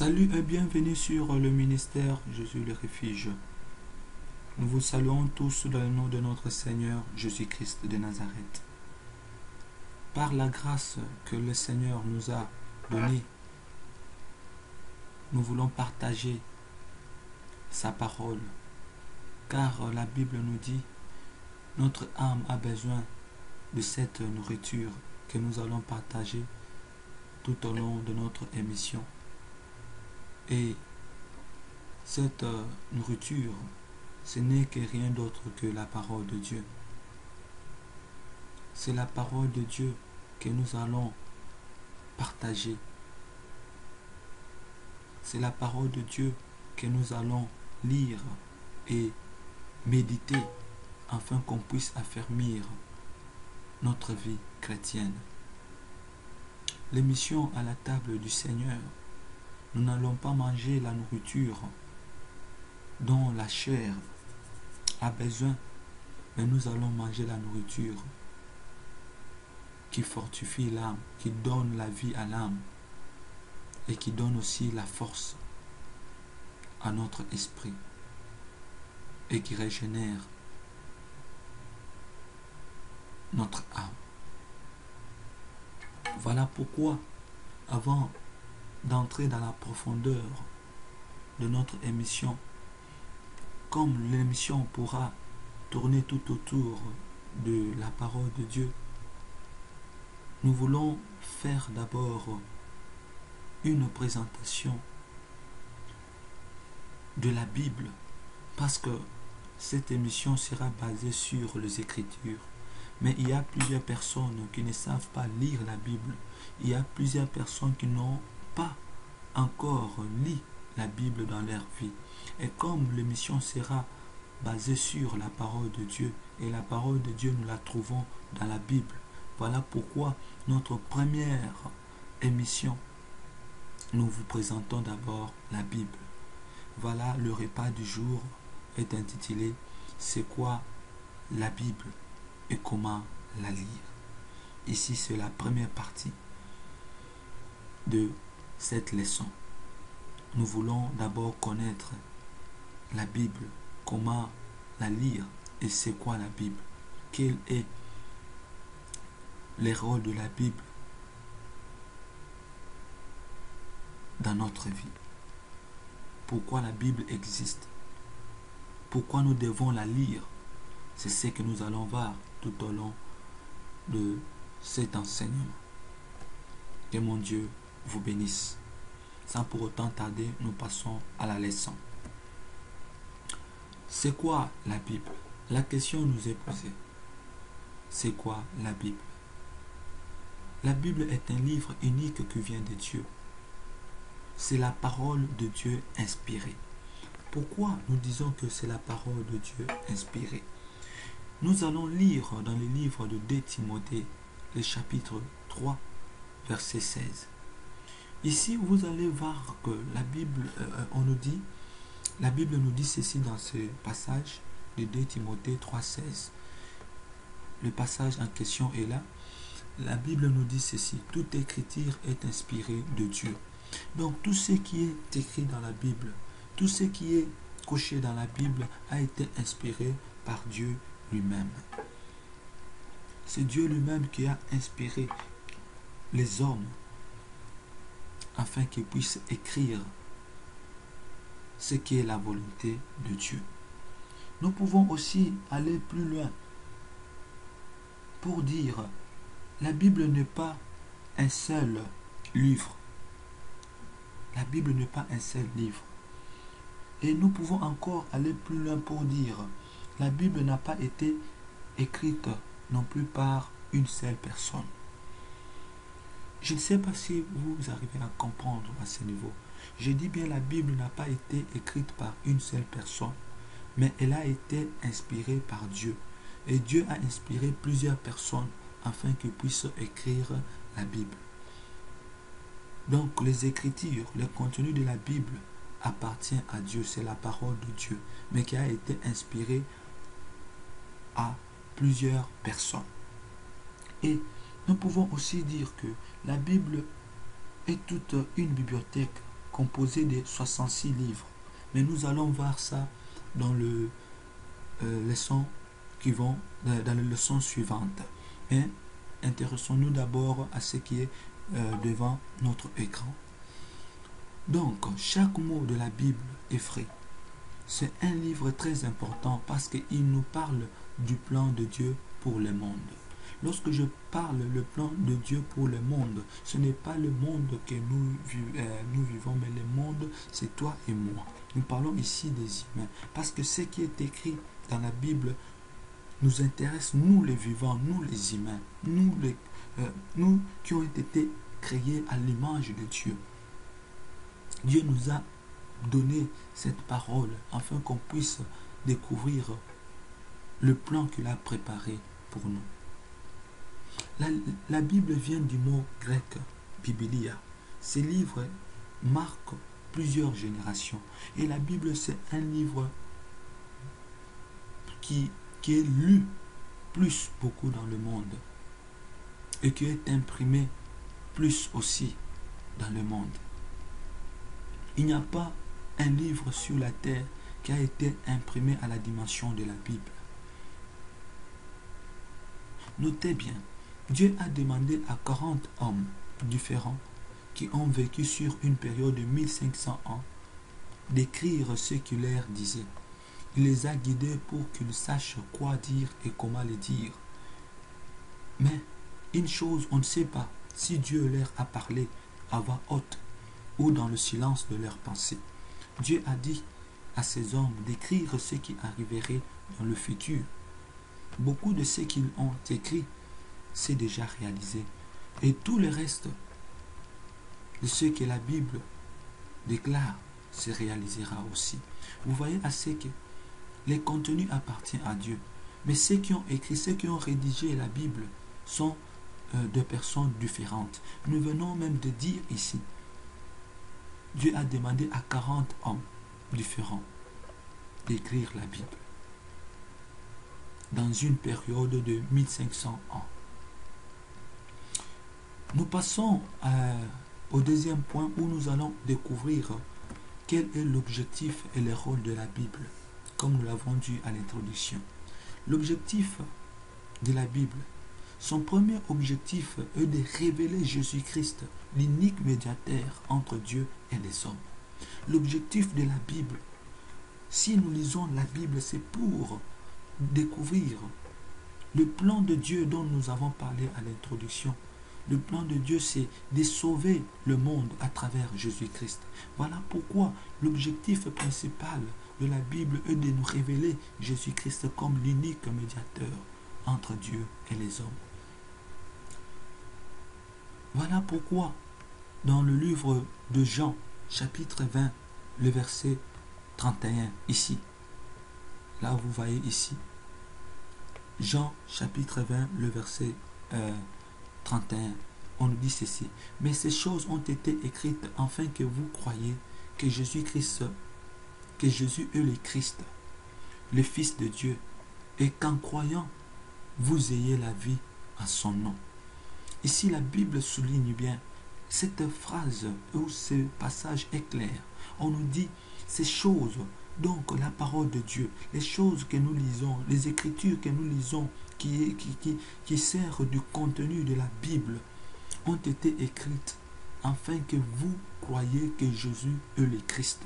Salut et bienvenue sur le ministère Jésus le Refuge. Nous vous saluons tous dans le nom de notre Seigneur Jésus-Christ de Nazareth. Par la grâce que le Seigneur nous a donnée, nous voulons partager sa parole. Car la Bible nous dit, notre âme a besoin de cette nourriture que nous allons partager tout au long de notre émission. Et cette nourriture, ce n'est que rien d'autre que la parole de Dieu. C'est la parole de Dieu que nous allons partager. C'est la parole de Dieu que nous allons lire et méditer afin qu'on puisse affermir notre vie chrétienne. L'émission à la table du Seigneur, nous n'allons pas manger la nourriture dont la chair a besoin, mais nous allons manger la nourriture qui fortifie l'âme, qui donne la vie à l'âme et qui donne aussi la force à notre esprit et qui régénère notre âme. Voilà pourquoi, avant d'entrer dans la profondeur de notre émission, comme l'émission pourra tourner tout autour de la parole de Dieu, nous voulons faire d'abord une présentation de la Bible, parce que cette émission sera basée sur les Écritures. Mais il y a plusieurs personnes qui ne savent pas lire la Bible. Il y a plusieurs personnes qui n'ont pas encore lu la Bible dans leur vie. Et comme l'émission sera basée sur la parole de Dieu, et la parole de Dieu nous la trouvons dans la Bible, voilà pourquoi notre première émission, nous vous présentons d'abord la Bible. Voilà, le repas du jour est intitulé « C'est quoi la Bible et comment la lire ?» Ici, c'est la première partie de cette leçon. Nous voulons d'abord connaître la Bible, comment la lire et c'est quoi la Bible. Quel est le rôle de la Bible dans notre vie. Pourquoi la Bible existe. Pourquoi nous devons la lire. C'est ce que nous allons voir tout au long de cet enseignement. Que mon Dieu vous bénisse. Sans pour autant tarder, nous passons à la leçon. C'est quoi la Bible? La question nous est posée. C'est quoi la Bible? La Bible est un livre unique qui vient de Dieu. C'est la parole de Dieu inspirée. Pourquoi nous disons que c'est la parole de Dieu inspirée? Nous allons lire dans le livre de 2 Timothée, le chapitre 3, verset 16. Ici, vous allez voir que la Bible, la Bible nous dit ceci dans ce passage de 2 Timothée 3, 16. Le passage en question est là. La Bible nous dit ceci: toute écriture est inspirée de Dieu. Donc tout ce qui est écrit dans la Bible, tout ce qui est coché dans la Bible a été inspiré par Dieu lui-même. C'est Dieu lui-même qui a inspiré les hommes afin qu'ils puissent écrire ce qui est la volonté de Dieu. Nous pouvons aussi aller plus loin pour dire la Bible n'est pas un seul livre. La Bible n'est pas un seul livre. Et nous pouvons encore aller plus loin pour dire la Bible n'a pas été écrite non plus par une seule personne. Je ne sais pas si vous arrivez à comprendre à ce niveau. Je dis bien la Bible n'a pas été écrite par une seule personne, mais elle a été inspirée par Dieu. Et Dieu a inspiré plusieurs personnes afin qu'ils puissent écrire la Bible. Donc les Écritures, le contenu de la Bible appartient à Dieu, c'est la parole de Dieu, mais qui a été inspirée à plusieurs personnes. Et nous pouvons aussi dire que la Bible est toute une bibliothèque composé de 66 livres. Mais nous allons voir ça dans le leçon dans les leçons suivantes. Mais intéressons-nous d'abord à ce qui est devant notre écran. Donc, chaque mot de la Bible est vrai. C'est un livre très important parce qu'il nous parle du plan de Dieu pour le monde. Lorsque je parle le plan de Dieu pour le monde, ce n'est pas le monde que nous vivons, mais le monde, c'est toi et moi. Nous parlons ici des humains. Parce que ce qui est écrit dans la Bible nous intéresse, nous les vivants, nous les humains, nous qui ont été créés à l'image de Dieu. Dieu nous a donné cette parole afin qu'on puisse découvrir le plan qu'il a préparé pour nous. La Bible vient du mot grec Biblia. Ces livres marquent plusieurs générations. Et la Bible, c'est un livre qui est lu beaucoup dans le monde et qui est imprimé plus aussi dans le monde. Il n'y a pas un livre sur la terre qui a été imprimé à la dimension de la Bible. Notez bien, Dieu a demandé à 40 hommes différents qui ont vécu sur une période de 1500 ans d'écrire ce qu'il leur disait. Il les a guidés pour qu'ils sachent quoi dire et comment le dire. Mais une chose, on ne sait pas si Dieu leur a parlé à voix haute ou dans le silence de leurs pensées. Dieu a dit à ces hommes d'écrire ce qui arriverait dans le futur. Beaucoup de ce qu'ils ont écrit, c'est déjà réalisé. Et tout le reste de ce que la Bible déclare se réalisera aussi. Vous voyez assez que les contenus appartiennent à Dieu. Mais ceux qui ont écrit, ceux qui ont rédigé la Bible sont de personnes différentes. Nous venons même de dire ici, Dieu a demandé à 40 hommes différents d'écrire la Bible dans une période de 1500 ans. Nous passons au deuxième point où nous allons découvrir quel est l'objectif et le rôle de la Bible, comme nous l'avons dit à l'introduction. L'objectif de la Bible, son premier objectif est de révéler Jésus-Christ, l'unique médiateur entre Dieu et les hommes. L'objectif de la Bible, si nous lisons la Bible, c'est pour découvrir le plan de Dieu dont nous avons parlé à l'introduction. Le plan de Dieu, c'est de sauver le monde à travers Jésus-Christ. Voilà pourquoi l'objectif principal de la Bible est de nous révéler Jésus-Christ comme l'unique médiateur entre Dieu et les hommes. Voilà pourquoi dans le livre de Jean, chapitre 20, le verset 31, ici, là vous voyez ici, Jean chapitre 20, le verset 31, on nous dit ceci. Mais ces choses ont été écrites afin que vous croyiez que Jésus-Christ, que Jésus est le Christ, le Fils de Dieu, et qu'en croyant, vous ayez la vie à son nom. Ici, la Bible souligne bien cette phrase où ce passage est clair. On nous dit ces choses, donc la parole de Dieu, les choses que nous lisons, les écritures que nous lisons, qui servent du contenu de la Bible, ont été écrites afin que vous croyiez que Jésus est le Christ,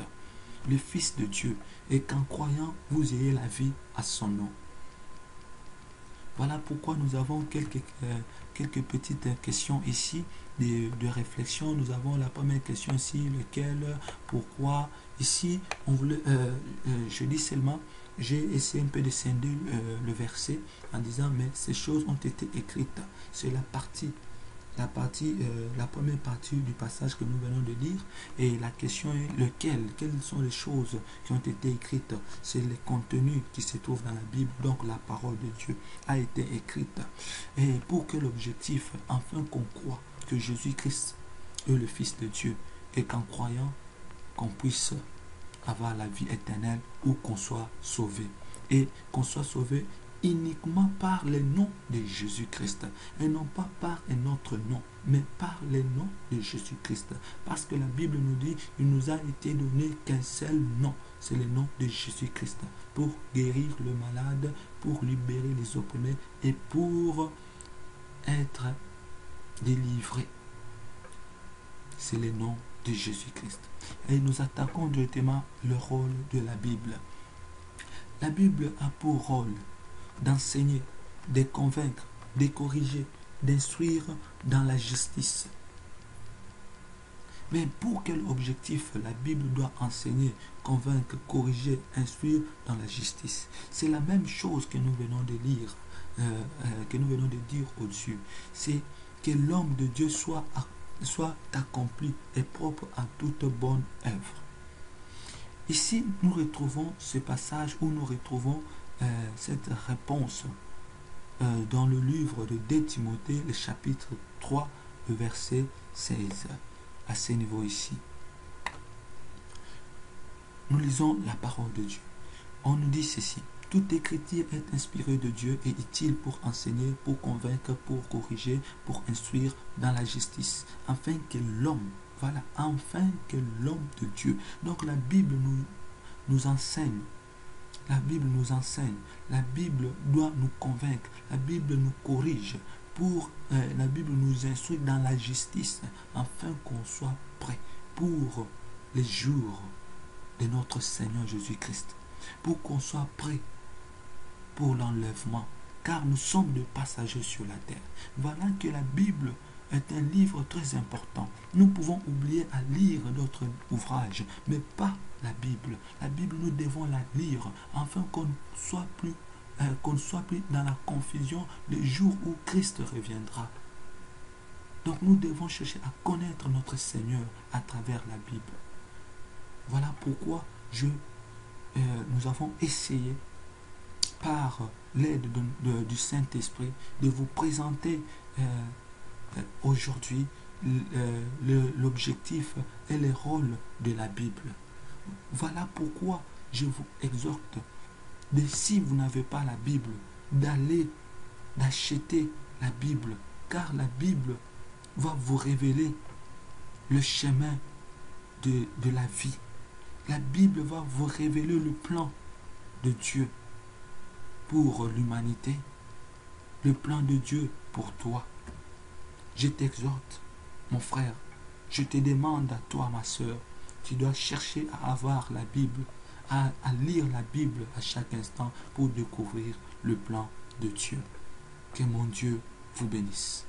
le Fils de Dieu, et qu'en croyant, vous ayez la vie à son nom. Voilà pourquoi nous avons quelques petites questions ici de réflexion. Nous avons la première question ici, lequel, pourquoi. Ici, je dis seulement, j'ai essayé un peu de scinder le verset en disant, mais ces choses ont été écrites. C'est la première partie du passage que nous venons de lire. Et la question est lequel, quelles sont les choses qui ont été écrites. C'est le contenu qui se trouve dans la Bible. Donc la parole de Dieu a été écrite. Et pour que l'objectif, enfin qu'on croit que Jésus-Christ est le Fils de Dieu, et qu'en croyant, qu'on puisse avoir la vie éternelle ou qu'on soit sauvé. Et qu'on soit sauvé, uniquement par le nom de Jésus-Christ, et non pas par un autre nom, mais par le nom de Jésus-Christ. Parce que la Bible nous dit, il nous a été donné qu'un seul nom, c'est le nom de Jésus-Christ, pour guérir le malade, pour libérer les opprimés et pour être délivré. C'est le nom de Jésus-Christ. Et nous attaquons directement le rôle de la Bible. La Bible a pour rôle d'enseigner, de convaincre, de corriger, d'instruire dans la justice. Mais pour quel objectif la Bible doit enseigner, convaincre, corriger, instruire dans la justice? C'est la même chose que nous venons de lire, que nous venons de dire au-dessus. C'est que l'homme de Dieu soit accompli et propre à toute bonne œuvre. Ici, nous retrouvons ce passage où nous retrouvons cette réponse dans le livre de 2 Timothée, le chapitre 3, le verset 16. À ce niveau ici, nous lisons la parole de Dieu. On nous dit ceci: toute écriture est inspirée de Dieu et utile pour enseigner, pour convaincre, pour corriger, pour instruire dans la justice, afin que l'homme, afin que l'homme de Dieu. Donc la Bible nous enseigne. La Bible nous enseigne. La Bible doit nous convaincre. La Bible nous corrige. La Bible nous instruit dans la justice, afin qu'on soit prêt pour les jours de notre Seigneur Jésus-Christ. Pour qu'on soit prêt pour l'enlèvement, car nous sommes des passagers sur la terre. Voilà que la Bible est un livre très important. Nous pouvons oublier à lire d'autres ouvrages, mais pas la Bible. La Bible, nous devons la lire afin qu'on ne soit plus dans la confusion le jour où Christ reviendra. Donc nous devons chercher à connaître notre Seigneur à travers la Bible. Voilà pourquoi nous avons essayé par l'aide du Saint-Esprit de vous présenter aujourd'hui l'objectif et le rôle de la Bible. Voilà pourquoi je vous exhorte, si vous n'avez pas la Bible, d'acheter la Bible, car la Bible va vous révéler le chemin de la vie. La Bible va vous révéler le plan de Dieu pour l'humanité, le plan de Dieu pour toi. Je t'exhorte, mon frère, je te demande à toi, ma soeur, tu dois chercher à avoir la Bible, à lire la Bible à chaque instant pour découvrir le plan de Dieu. Que mon Dieu vous bénisse.